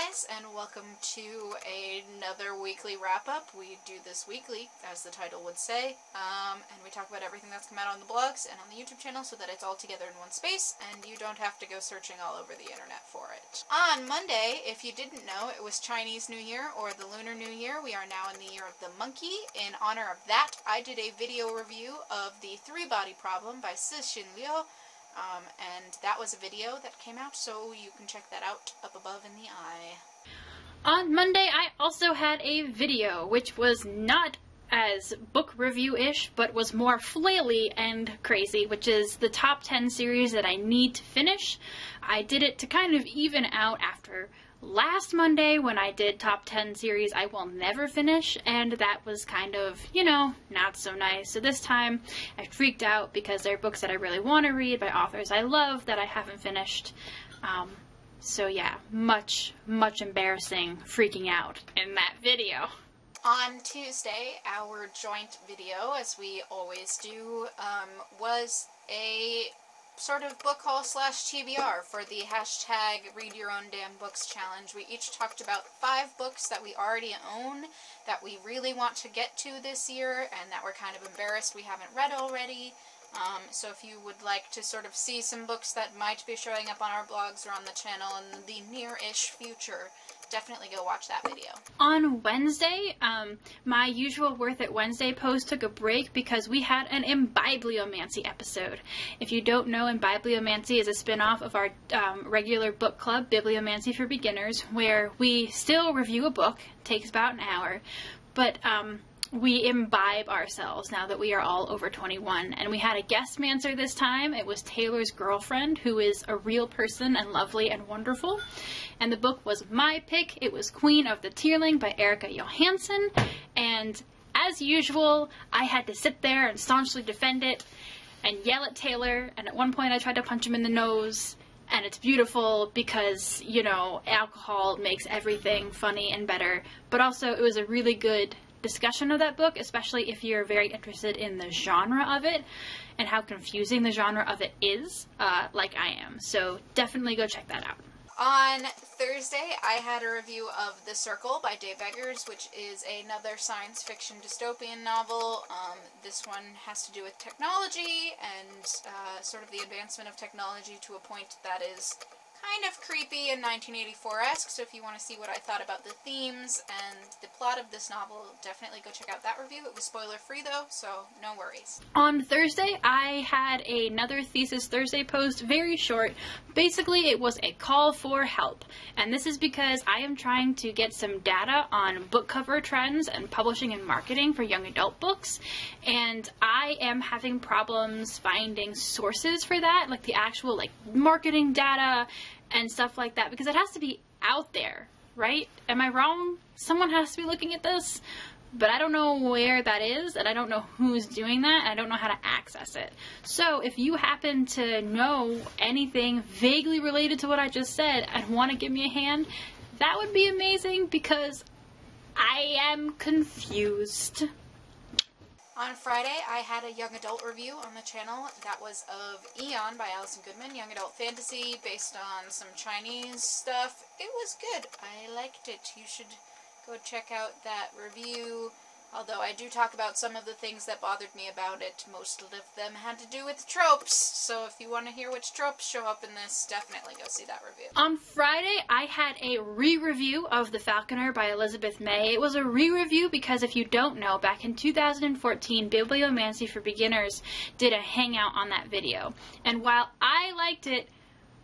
guys, and welcome to another weekly wrap-up. We do this weekly, as the title would say, and we talk about everything that's come out on the blogs and on the YouTube channel so that it's all together in one space, and you don't have to go searching all over the internet for it. On Monday, if you didn't know, it was Chinese New Year, or the Lunar New Year. We are now in the year of the monkey. In honor of that, I did a video review of The Three-Body Problem by Cixin Liu. And that was a video that came out, so you can check that out up above in the eye. On Monday, I also had a video, which was not as book review-ish, but was more flaily and crazy, which is the top 10 series that I need to finish. I did it to kind of even out after last Monday when I did top 10 series I will never finish, and that was kind of, you know, not so nice. So this time I freaked out because there are books that I really want to read by authors I love that I haven't finished. So yeah, much embarrassing freaking out in that video. On Tuesday, our joint video, as we always do, was a sort of book haul slash TBR for the hashtag Read Your Own Damn Books challenge. We each talked about 5 books that we already own, that we really want to get to this year, and that we're kind of embarrassed we haven't read already. So if you would like to sort of see some books that might be showing up on our blogs or on the channel in the near-ish future, definitely go watch that video. On Wednesday, my usual Worth It Wednesday post took a break because we had an Imbibliomancy episode. If you don't know, Imbibliomancy is a spin-off of our regular book club, Bibliomancy for Beginners, where we still review a book. It takes about an hour, but we imbibe ourselves now that we are all over 21. And we had a guest mancer this time. It was Taylor's girlfriend, who is a real person and lovely and wonderful. And the book was my pick. It was Queen of the Tearling by Erica Johansson. And as usual, I had to sit there and staunchly defend it and yell at Taylor. And at one point I tried to punch him in the nose. And it's beautiful because, you know, alcohol makes everything funny and better. But also it was a really good discussion of that book, especially if you're very interested in the genre of it and how confusing the genre of it is, like I am. So definitely go check that out. On Thursday, I had a review of The Circle by Dave Eggers, which is another science fiction dystopian novel. This one has to do with technology and sort of the advancement of technology to a point that is kind of creepy and 1984-esque, so if you want to see what I thought about the themes and the plot of this novel, definitely go check out that review. It was spoiler-free though, so no worries. On Thursday, I had another Thesis Thursday post, very short. Basically, it was a call for help, and this is because I am trying to get some data on book cover trends and publishing and marketing for young adult books, and I am having problems finding sources for that, like the actual like marketing data and stuff like that, because it has to be out there, right? Am I wrong? Someone has to be looking at this, but I don't know where that is, and I don't know who's doing that, and I don't know how to access it. So if you happen to know anything vaguely related to what I just said and want to give me a hand, that would be amazing because I am confused. On Friday, I had a young adult review on the channel that was of Eon by Alison Goodman, young adult fantasy based on some Chinese stuff. It was good. I liked it. You should go check out that review. Although I do talk about some of the things that bothered me about it, most of them had to do with tropes. So if you want to hear which tropes show up in this, definitely go see that review. On Friday, I had a re-review of The Falconer by Elizabeth May. It was a re-review because if you don't know, back in 2014, Bibliomancy for Beginners did a hangout on that video. And while I liked it,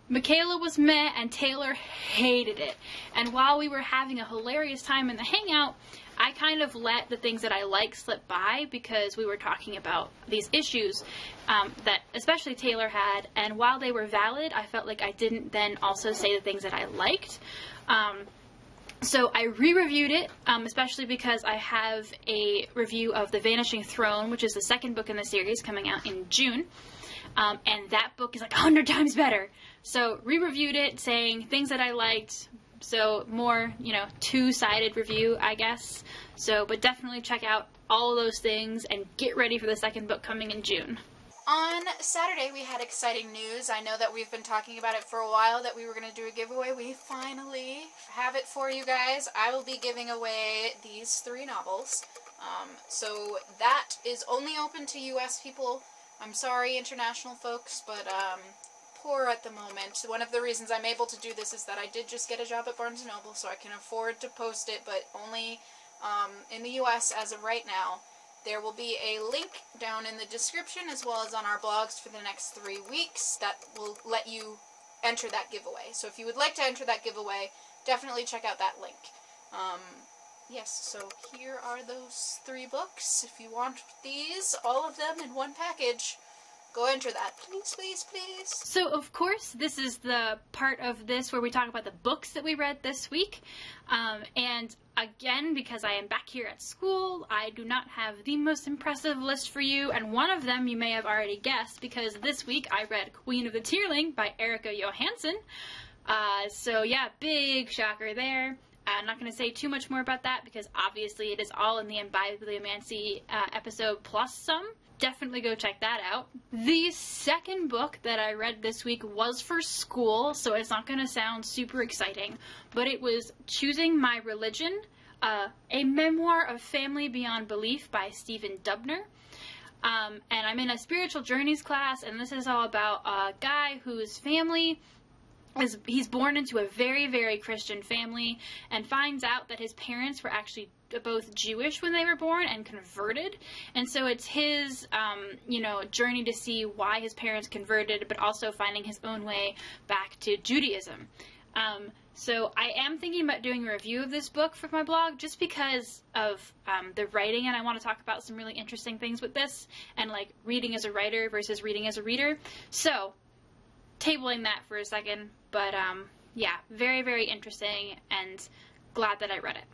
Michaela was meh and Taylor hated it. And while we were having a hilarious time in the hangout, I kind of let the things that I like slip by because we were talking about these issues that especially Taylor had, and while they were valid, I felt like I didn't then also say the things that I liked. So I re-reviewed it, especially because I have a review of The Vanishing Throne, which is the second book in the series coming out in June, and that book is like 100 times better. So re-reviewed it, saying things that I liked. So more, you know, two-sided review, I guess. So, but definitely check out all of those things and get ready for the second book coming in June. On Saturday, we had exciting news. I know that we've been talking about it for a while, that we were going to do a giveaway. We finally have it for you guys. I will be giving away these 3 novels. So that is only open to U.S. people. I'm sorry, international folks, but poor at the moment. One of the reasons I'm able to do this is that I did just get a job at Barnes & Noble, so I can afford to post it, but only in the U.S. as of right now. There will be a link down in the description as well as on our blogs for the next 3 weeks that will let you enter that giveaway. So if you would like to enter that giveaway, definitely check out that link. Yes, so here are those 3 books. If you want these, all of them in one package, go enter that. Please, please, please. So, of course, this is the part of this where we talk about the books that we read this week. And again, because I am back here at school, I do not have the most impressive list for you. And one of them you may have already guessed, because this week I read Queen of the Tearling by Erica Johansson. So yeah, big shocker there. I'm not going to say too much more about that because obviously it is all in the Bibliomancy episode plus some. Definitely go check that out. The second book that I read this week was for school, so it's not going to sound super exciting, but it was Choosing My Religion, a memoir of family beyond belief by Stephen Dubner. And I'm in a spiritual journeys class, and this is all about a guy whose family he's born into a very, very Christian family and finds out that his parents were actually both Jewish when they were born and converted. And so it's his, journey to see why his parents converted, but also finding his own way back to Judaism. So I am thinking about doing a review of this book for my blog just because of the writing, and I want to talk about some really interesting things with this and like reading as a writer versus reading as a reader. So tabling that for a second, but yeah, very, very interesting and glad that I read it.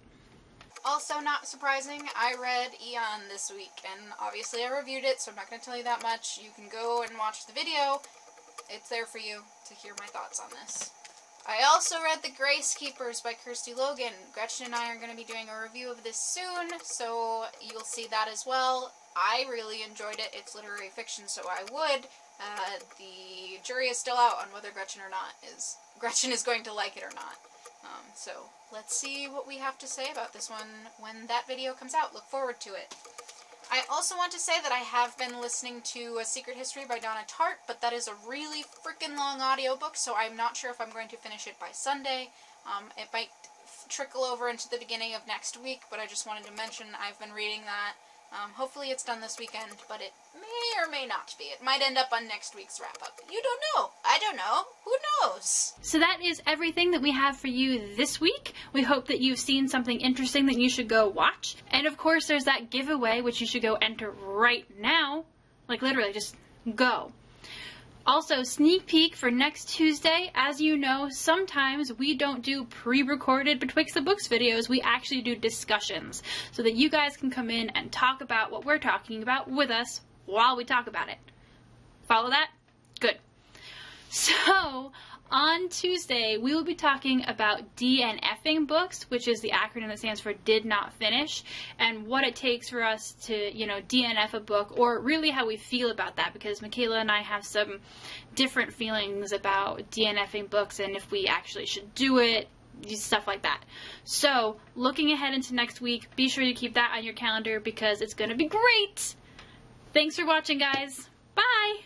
Also, not surprising, I read Eon this week, and obviously I reviewed it, so I'm not going to tell you that much. You can go and watch the video. It's there for you to hear my thoughts on this. I also read The Grace Keepers by Kirsty Logan. Gretchen and I are going to be doing a review of this soon, so you'll see that as well. I really enjoyed it. It's literary fiction, so I would. The jury is still out on whether Gretchen is going to like it or not. So let's see what we have to say about this one when that video comes out. Look forward to it. I also want to say that I have been listening to A Secret History by Donna Tartt, but that is a really freaking long audiobook, so I'm not sure if I'm going to finish it by Sunday. It might trickle over into the beginning of next week, but I just wanted to mention I've been reading that. Hopefully it's done this weekend, but it may or may not be. It might end up on next week's wrap-up. You don't know. I don't know. Who knows? So that is everything that we have for you this week. We hope that you've seen something interesting that you should go watch. And of course, there's that giveaway, which you should go enter right now. Like literally, just go. Also, sneak peek for next Tuesday. As you know, sometimes we don't do pre-recorded Betwixt the Books videos. We actually do discussions so that you guys can come in and talk about what we're talking about with us while we talk about it. Follow that? Good. So, on Tuesday, we will be talking about DNFing books, which is the acronym that stands for Did Not Finish, and what it takes for us to, DNF a book, or really how we feel about that, because Michaela and I have some different feelings about DNFing books and if we actually should do it, stuff like that. So, looking ahead into next week, be sure you keep that on your calendar because it's going to be great! Thanks for watching, guys. Bye!